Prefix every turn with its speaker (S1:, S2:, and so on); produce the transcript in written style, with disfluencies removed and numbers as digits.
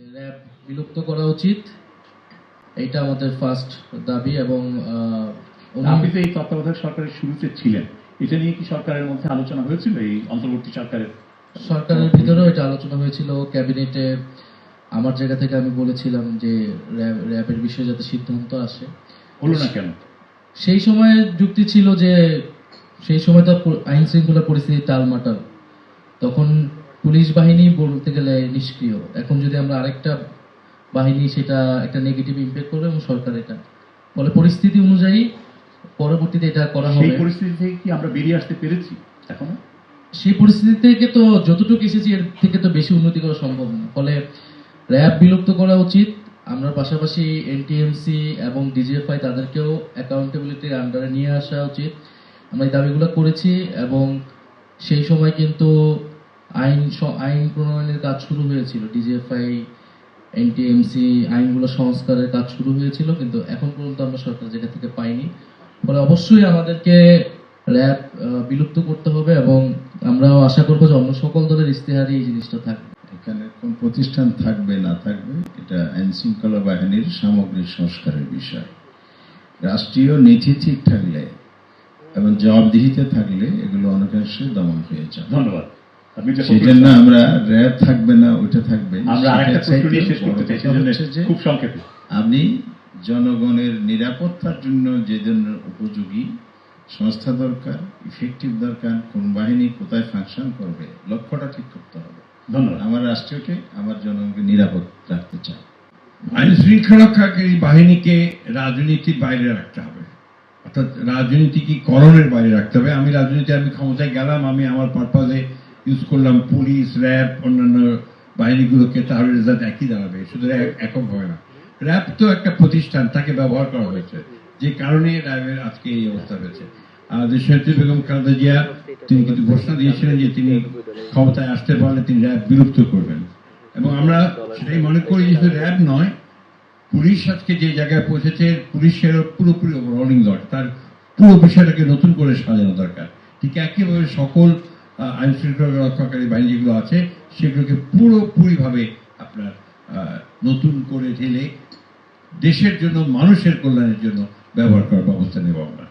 S1: RAB বিলুপ্ত করা উচিত, এটা আমাদের ফার্স্ট দাবি। এবং
S2: আপনি তো এই তত্ত্বাবধায়ক সরকারের শুরুতে ছিলেন, এটা নিয়ে কি সরকারের মধ্যে আলোচনা হয়েছিল? এই অন্তর্বর্তী
S1: সরকারের ভিতরেও এটা আলোচনা হয়েছিল ক্যাবিনেটে। আমার জায়গা থেকে আমি বলেছিলাম যে র্যাবের বিষয়ে যাতে সিদ্ধান্ত আসে।
S2: হলো না কেন?
S1: সেই সময় যুক্তি ছিল যে সেই সময় তো আইন শৃঙ্খলা পরিস্থিতি টালমাটাল, তখন পুলিশ বাহিনী বলতে গেলে নিষ্ক্রিয়। এখন যদি আমরা আরেকটা বাহিনী, সেটা একটা নেগেটিভ ইম্প্যাক্ট করবে এবং সরকার এটা ফলে পরিস্থিতি অনুযায়ী পরবর্তীতে এটা করা হবে।
S2: সেই পরিস্থিতি থেকে কি আমরা বেরিয়ে আসতে পেরেছি এখনো?
S1: সেই পরিস্থিতি থেকে তো যতটুকু এসেছি এর থেকে তো বেশি উন্নতি করা সম্ভব না। ফলে র্যাব বিলুপ্ত করা উচিত। আমরা পাশাপাশি এনটিএমসি এবং ডিজিএফআই তাদেরকেও অ্যাকাউন্টেবিলিটির আন্ডারে নিয়ে আসা উচিত। আমরা এই দাবিগুলো করেছি এবং সেই সময় কিন্তু আইন প্রণয়নের কাজ শুরু হয়েছিল। ডিজিএফআই, এনটিএমসি আইনগুলো সংস্কারের কাজ শুরু হয়েছিল, কিন্তু এখন পর্যন্ত আমরা সরকার জায়গা থেকে পাইনি। ফলে অবশ্যই আমাদেরকে র্যাব বিলুপ্ত করতে হবে এবং আমরাও আশা করবো যে অন্য সকল দলের ইশতেহারে এই জিনিসটা থাকবে।
S3: এখানে কোন প্রতিষ্ঠান থাকবে না থাকবে এটা আইন শৃঙ্খলা বাহিনীর সামগ্রিক সংস্কারের বিষয়। রাষ্ট্রীয় নীতি ঠিক থাকলে এবং জবাবদিহিতে থাকলে এগুলো অনেকাংশে দমন হয়ে যায়।
S2: ধন্যবাদ।
S3: সেই জন্য আমরা র্যাব থাকবে না ওইটা থাকবে।
S2: আমরা আরেকটা প্রশ্ন নিয়ে শেষ করতে চাই, সেজন্য খুব সংক্ষেপে।
S3: আপনি জনগণের নিরাপত্তার জন্য যে ধরনের উপযোগী সংস্থা দরকার, ইফেক্টিভ দরকার, কোন বাহিনী কোথায় ফাংশন করবে, লক্ষ্যটা ঠিক করতে হবে।
S2: ধন্যবাদ।
S3: আমার রাষ্ট্রকে, আমার জনগণকে নিরাপদ রাখতে চাই।
S4: আইন শৃঙ্খলাকারী বাহিনীকে রাজনীতির বাইরে রাখতে হবে, অর্থাৎ রাজনীতিকরণের বাইরে রাখতে হবে। আমি ক্ষমতায় গেলাম, আমি আমার পারপাজে ইউজ করলাম পুলিশ, র্যাব, অন্যান্য বাহিনীগুলোকে, তাহলে রেজাল্ট একই দাঁড়াবে, শুধু একক হবে না। র্যাব তো একটা প্রতিষ্ঠান, তাকে ব্যবহার করা হয়েছে, যে কারণে র্যাবের আজকে এই অবস্থা হয়েছে। আর দেশনেত্রী বেগম খালেদা জিয়া তিনি কিন্তু ঘোষণা দিয়েছিলেন যে তিনি ক্ষমতায় আসতে পারলে তিনি র্যাব বিলুপ্ত করবেন, এবং আমরা সেটাই মনে করি যে র্যাব নয়, পুলিশ আজকে যে জায়গায় পৌঁছেছে, পুলিশের পুরোপুরি ওভারঅলিং দরকার, তার পুরো বিষয়টাকে নতুন করে সাজানো দরকার। ঠিক একইভাবে সকল আইন শৃঙ্খলা রক্ষাকারী বাহিনী যেগুলো আছে সেগুলোকে পুরোপুরিভাবে আপনার নতুন করে ঢেলে দেশের জন্য, মানুষের কল্যাণের জন্য ব্যবহার করার ব্যবস্থা নেব আমরা।